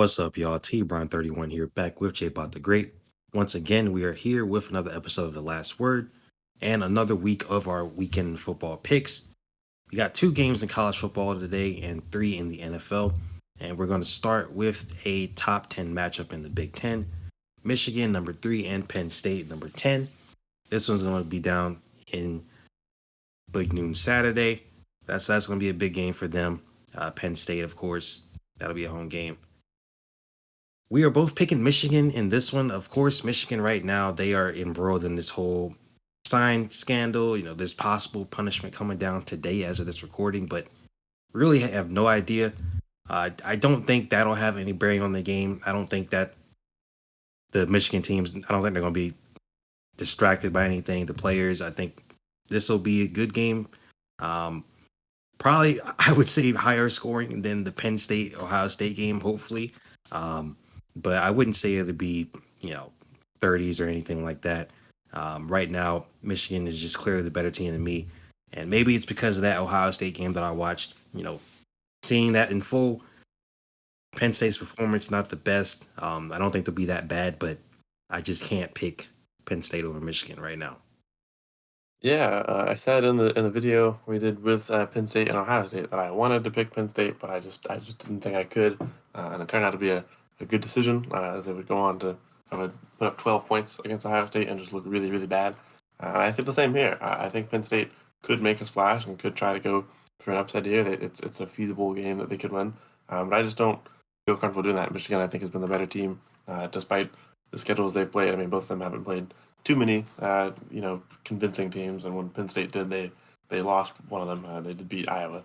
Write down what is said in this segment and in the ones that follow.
What's up, y'all? TBrown31 here, back with JaboctheGreat. Once again, we are here with another episode of The Last Word and another week of our weekend football picks. We got 2 games in college football today and 3 in the NFL. And we're going to start with a top 10 matchup in the Big Ten. Michigan, number 3, and Penn State, number 10. This one's going to be down in Big Noon Saturday. That's going to be a big game for them. Penn State, of course, that'll be a home game. We are both picking Michigan in this one. Of course, Michigan right now, they are embroiled in this whole sign scandal. There's possible punishment coming down today as of this recording, but really have no idea. I don't think that'll have any bearing on the game. I don't think that the Michigan teams, I don't think they're going to be distracted by anything. The players, I think this will be a good game. Probably, I would say higher scoring than the Penn State, Ohio State game, hopefully. But I wouldn't say it'd be, 30s or anything like that. Right now, Michigan is just clearly the better team than me. And maybe it's because of that Ohio State game that I watched, seeing that in full. Penn State's performance, not the best. I don't think they'll be that bad, but I just can't pick Penn State over Michigan right now. Yeah, I said in the video we did with Penn State and Ohio State that I wanted to pick Penn State, but I just didn't think I could, and it turned out to be a good decision as they would go on to put up 12 points against Ohio State and just look really, really bad. And I think the same here. I think Penn State could make a splash and could try to go for an upset here. It's a feasible game that they could win, but I just don't feel comfortable doing that. Michigan, I think, has been the better team despite the schedules they've played. I mean, both of them haven't played too many, convincing teams. And when Penn State did, they lost one of them. They did beat Iowa.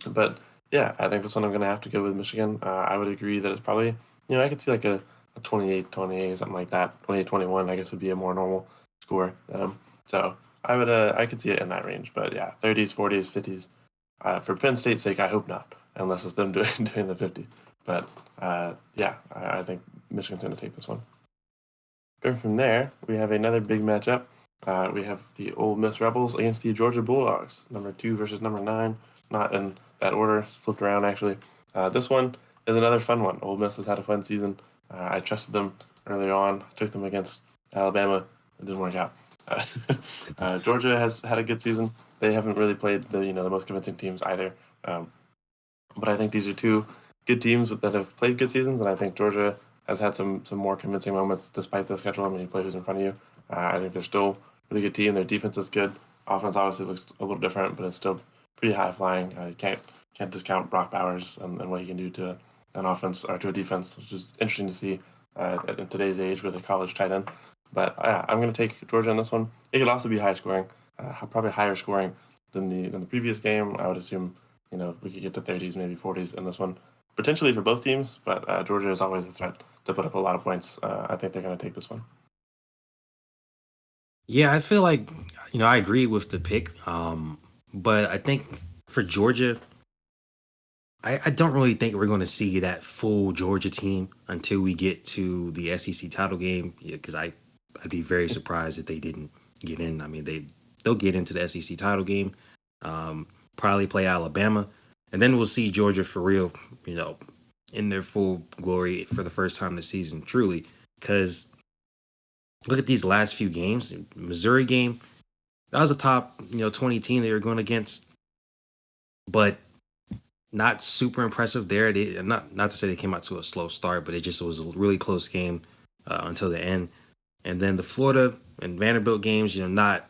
But yeah, I think this one I'm going to have to go with Michigan. I would agree that it's probably, I could see like a 28-28, something like that. 28-21, I guess, would be a more normal score. So I could see it in that range. But yeah, 30s, 40s, 50s. For Penn State's sake, I hope not, unless it's them doing the 50. But yeah, I think Michigan's going to take this one. Going from there, we have another big matchup. We have the Ole Miss Rebels against the Georgia Bulldogs, number 2 versus number 9. Not in that order, it's flipped around actually. This one is another fun one. Ole Miss has had a fun season. I trusted them early on, took them against Alabama. It didn't work out. Georgia has had a good season. They haven't really played the most convincing teams either. But I think these are 2 good teams that have played good seasons, and I think Georgia has had some more convincing moments despite the schedule. I mean, you play who's in front of you. I think they're still a really good team. Their defense is good. Offense obviously looks a little different, but it's still pretty high flying. You can't discount Brock Bowers and what he can do to an offense or to a defense, which is interesting to see in today's age with a college tight end. But I'm going to take Georgia in this one. It could also be high scoring, probably higher scoring than the previous game. I would assume we could get to 30s, maybe 40s in this one. Potentially for both teams, but Georgia is always a threat to put up a lot of points. I think they're going to take this one. Yeah, I feel like, I agree with the pick. But I think for Georgia, I don't really think we're going to see that full Georgia team until we get to the SEC title game. Because I'd be very surprised if they didn't get in. I mean, they'll get into the SEC title game, probably play Alabama, and then we'll see Georgia for real, in their full glory for the first time this season, truly. Because look at these last few games. Missouri game, that was a top 20 team they were going against, but not super impressive there. Not to say they came out to a slow start, but it just was a really close game until the end. And then the Florida and Vanderbilt games, not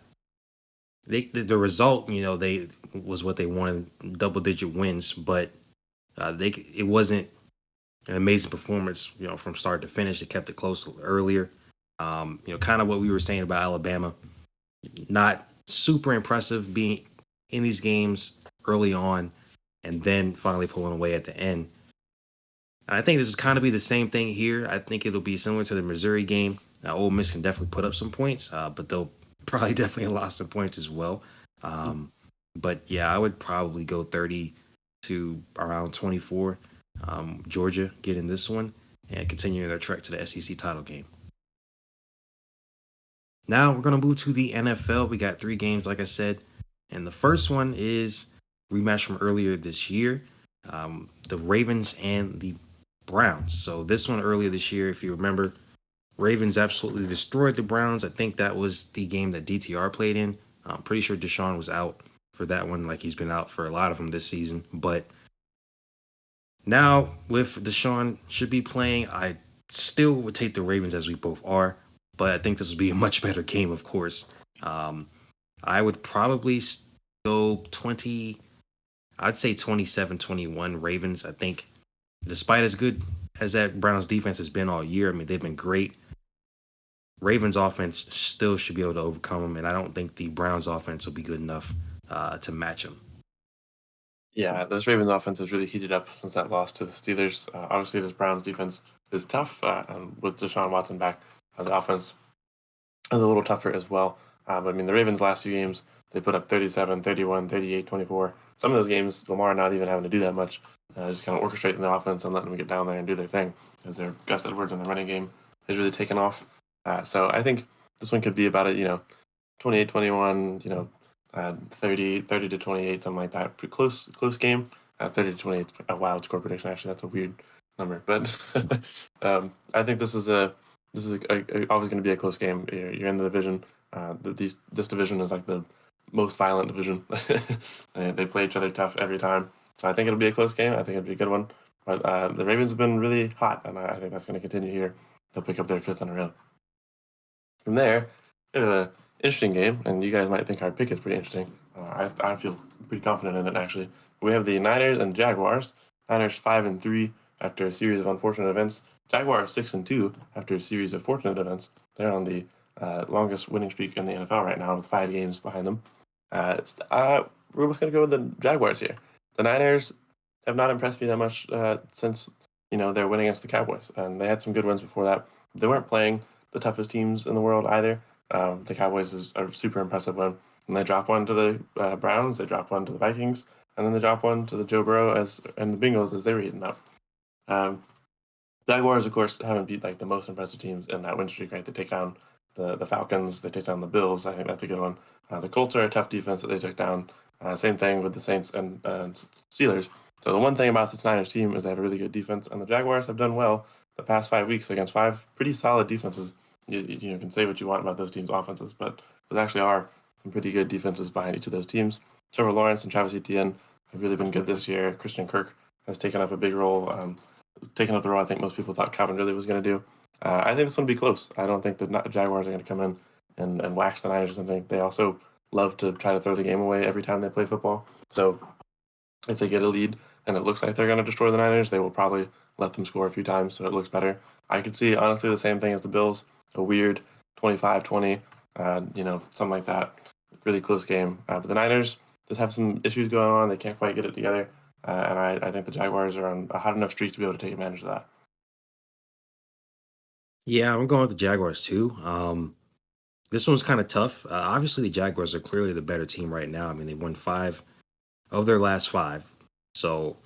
the result, they was what they wanted, double-digit wins, but it wasn't an amazing performance, from start to finish. They kept it close earlier. Kind of what we were saying about Alabama. Not super impressive being in these games early on and then finally pulling away at the end. And I think this is kind of be the same thing here. I think it'll be similar to the Missouri game. Ole Miss can definitely put up some points, but they'll probably definitely lost some points as well. But yeah, I would probably go 30 to around 24. Georgia getting this one and continuing their trek to the SEC title game. Now we're going to move to the NFL. We got 3 games, like I said. And the first one is rematch from earlier this year. The Ravens and the Browns. So this one earlier this year, if you remember, Ravens absolutely destroyed the Browns. I think that was the game that DTR played in. I'm pretty sure Deshaun was out for that one, like he's been out for a lot of them this season. But now with Deshaun should be playing, I still would take the Ravens as we both are. But I think this would be a much better game, of course. Um, I would probably go 20, I'd say 27-21 Ravens. I think despite as good as that Browns defense has been all year, I mean, they've been great. Ravens offense still should be able to overcome them, and I don't think the Browns offense will be good enough to match them. Yeah, this Ravens offense has really heated up since that loss to the Steelers. Obviously, this Browns defense is tough, and with Deshaun Watson back, the offense is a little tougher as well. But I mean, the Ravens' last few games, they put up 37, 31, 38, 24. Some of those games, Lamar not even having to do that much, just kind of orchestrating the offense and letting them get down there and do their thing. Because their Gus Edwards in the running game has really taken off. So I think this one could be about 28-21, 30 to 28, something like that. Pretty close game. 30 to 28, a wild score prediction. Actually, that's a weird number, but I think this is always going to be a close game. You're in the division. This division is like the most violent division. They play each other tough every time. So I think it'll be a close game. I think it'll be a good one. But the Ravens have been really hot, and I think that's going to continue here. They'll pick up their 5th in a row. From there, it's an interesting game, and you guys might think our pick is pretty interesting. I feel pretty confident in it, actually. We have the Niners and Jaguars. Niners 5-3 after a series of unfortunate events. Jaguars 6-2 after a series of fortunate events. They're on the longest winning streak in the NFL right now with 5 games behind them. We're just going to go with the Jaguars here. The Niners have not impressed me that much since their win against the Cowboys, and they had some good wins before that. They weren't playing the toughest teams in the world either. The Cowboys is a super impressive win, and they drop one to the Browns, they drop one to the Vikings, and then they drop one to the Joe Burrow and the Bengals as they were heating up. Jaguars, of course, haven't beat like the most impressive teams in that win streak, right? They take down the Falcons, they take down the Bills. I think that's a good one. The Colts are a tough defense that they took down. Same thing with the Saints and Steelers. So the one thing about this Niners team is they have a really good defense, and the Jaguars have done well the past 5 weeks against 5 pretty solid defenses. You can say what you want about those teams' offenses, but there actually are some pretty good defenses behind each of those teams. Trevor Lawrence and Travis Etienne have really been good this year. Christian Kirk has taken up a big role, taken up the role I think most people thought Calvin Ridley was going to do. I think this one will be close. I don't think the Jaguars are going to come in and wax the Niners or something. They also love to try to throw the game away every time they play football. So if they get a lead and it looks like they're going to destroy the Niners, they will probably let them score a few times so it looks better. I could see, honestly, the same thing as the Bills, a weird 25-20, something like that. Really close game. But the Niners just have some issues going on. They can't quite get it together. And I think the Jaguars are on a hot enough streak to be able to take advantage of that. Yeah, I'm going with the Jaguars too. This one's kind of tough. Obviously, the Jaguars are clearly the better team right now. I mean, they won 5 of their last 5. So,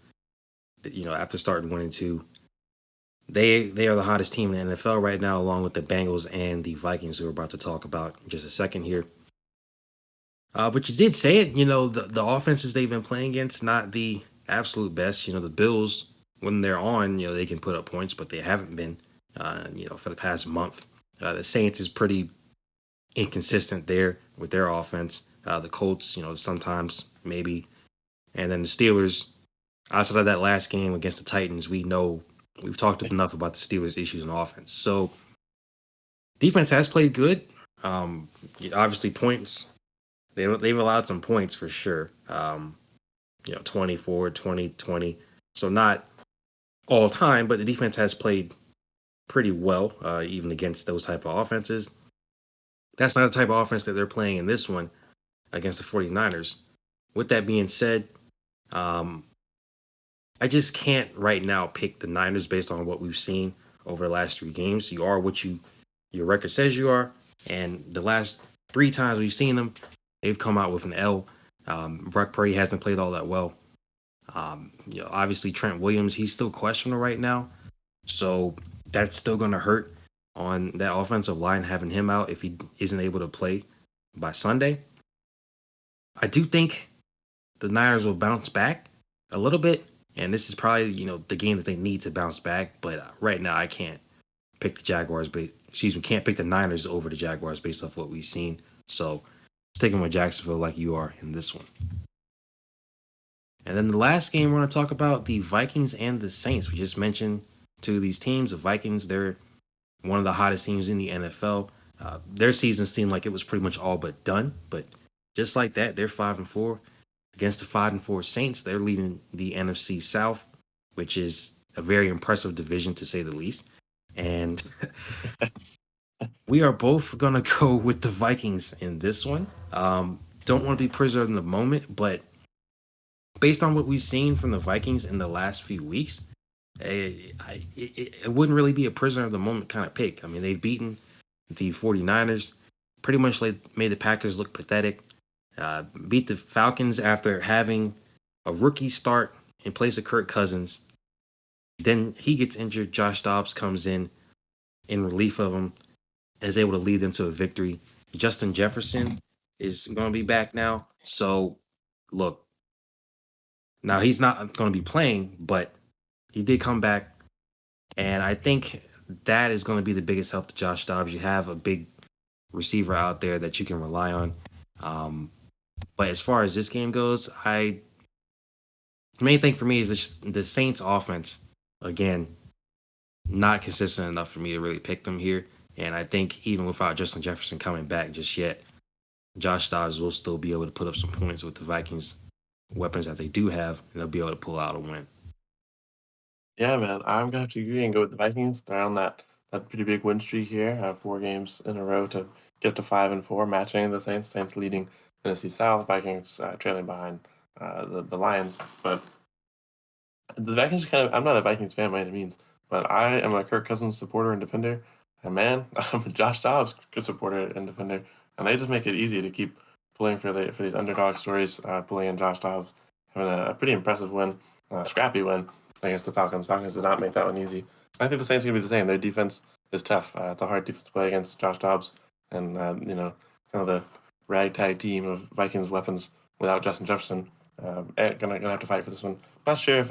after starting 1-2, they are the hottest team in the NFL right now, along with the Bengals and the Vikings, who we're about to talk about in just a second here. But you did say it. The offenses they've been playing against, not the absolute best. The Bills, when they're on, they can put up points, but they haven't been, for the past month. The Saints is pretty inconsistent there with their offense. The Colts, sometimes maybe. And then the Steelers, outside of that last game against the Titans, we've talked enough about the Steelers' issues in offense. So defense has played good. Obviously points. They've allowed some points for sure. 24, 20, 20. So not all time, but the defense has played pretty well, even against those type of offenses. That's not the type of offense that they're playing in this one against the 49ers. With that being said, I just can't right now pick the Niners based on what we've seen over the last 3 games. You are what your record says you are, and the last 3 times we've seen them, they've come out with an L. Brock Purdy hasn't played all that well. Obviously Trent Williams, he's still questionable right now, so that's still going to hurt on that offensive line, having him out if he isn't able to play by Sunday. I do think the Niners will bounce back a little bit, And this is probably, the game that they need to bounce back. But right now, I can't pick the Jaguars, but can't pick the Niners over the Jaguars based off what we've seen. So sticking with Jacksonville like you are in this one. And then the last game we're going to talk about the Vikings and the Saints. We just mentioned two of these teams. The Vikings, they're one of the hottest teams in the NFL. Their season seemed like it was pretty much all but done, but just like that, they're 5-4 against the 5-4 Saints. They're leading the NFC South, which is a very impressive division to say the least. And we are both gonna go with the Vikings in this one. Don't want to be prisoner in the moment, but based on what we've seen from the Vikings in the last few weeks, it wouldn't really be a prisoner of the moment kind of pick. I mean, they've beaten the 49ers, pretty much made the Packers look pathetic, beat the Falcons after having a rookie start in place of Kirk Cousins. Then he gets injured. Josh Dobbs comes in relief of him and is able to lead them to a victory. Justin Jefferson is going to be back now. So, look, now he's not going to be playing, but he did come back. And I think that is going to be the biggest help to Josh Dobbs. You have a big receiver out there that you can rely on. But as far as this game goes, the main thing for me is just the Saints offense. Again, not consistent enough for me to really pick them here. And I think even without Justin Jefferson coming back just yet, Josh Dobbs will still be able to put up some points with the Vikings weapons that they do have, and they'll be able to pull out a win. Yeah, man, I'm gonna have to agree and go with the Vikings. They're on that pretty big win streak here. Have 4 games in a row to get up to 5-4, matching the Saints. Saints leading NFC South, Vikings trailing behind the Lions. But the Vikings I'm not a Vikings fan by any means, but I am a Kirk Cousins supporter and defender. And man, I'm a Josh Dobbs supporter and defender. And they just make it easy to keep pulling for these underdog stories, pulling in Josh Dobbs, having a pretty impressive win, scrappy win against the Falcons. Falcons did not make that one easy. I think the Saints are going to be the same. Their defense is tough. It's a hard defense to play against Josh Dobbs and, kind of the ragtag team of Vikings weapons without Justin Jefferson. Gonna have to fight for this one. Not sure if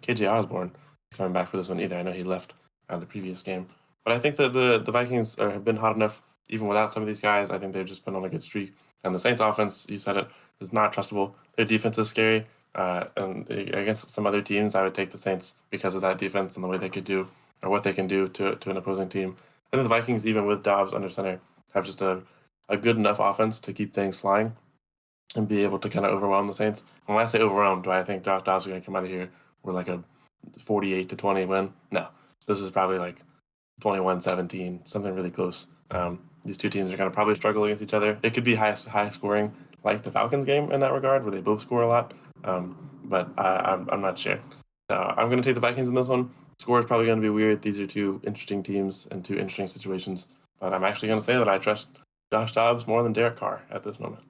KJ Osborne is coming back for this one either. I know he left the previous game, but I think that the Vikings have been hot enough even without some of these guys. I think they've just been on a good streak. And the Saints offense, you said it, is not trustable. Their defense is scary. And against some other teams, I would take the Saints because of that defense and the way they could do or what they can do to an opposing team. I think the Vikings, even with Dobbs under center, have just a good enough offense to keep things flying and be able to kind of overwhelm the Saints. And when I say overwhelmed, do I think Josh Dobbs is going to come out of here with like a 48-20 win? No. This is probably like 21-17, something really close. These two teams are going to probably struggle against each other. It could be high scoring, like the Falcons game in that regard, where they both score a lot. But I'm not sure. So I'm going to take the Vikings in this one. Score is probably going to be weird. These are two interesting teams and two interesting situations. But I'm actually going to say that I trust Josh Dobbs more than Derek Carr at this moment.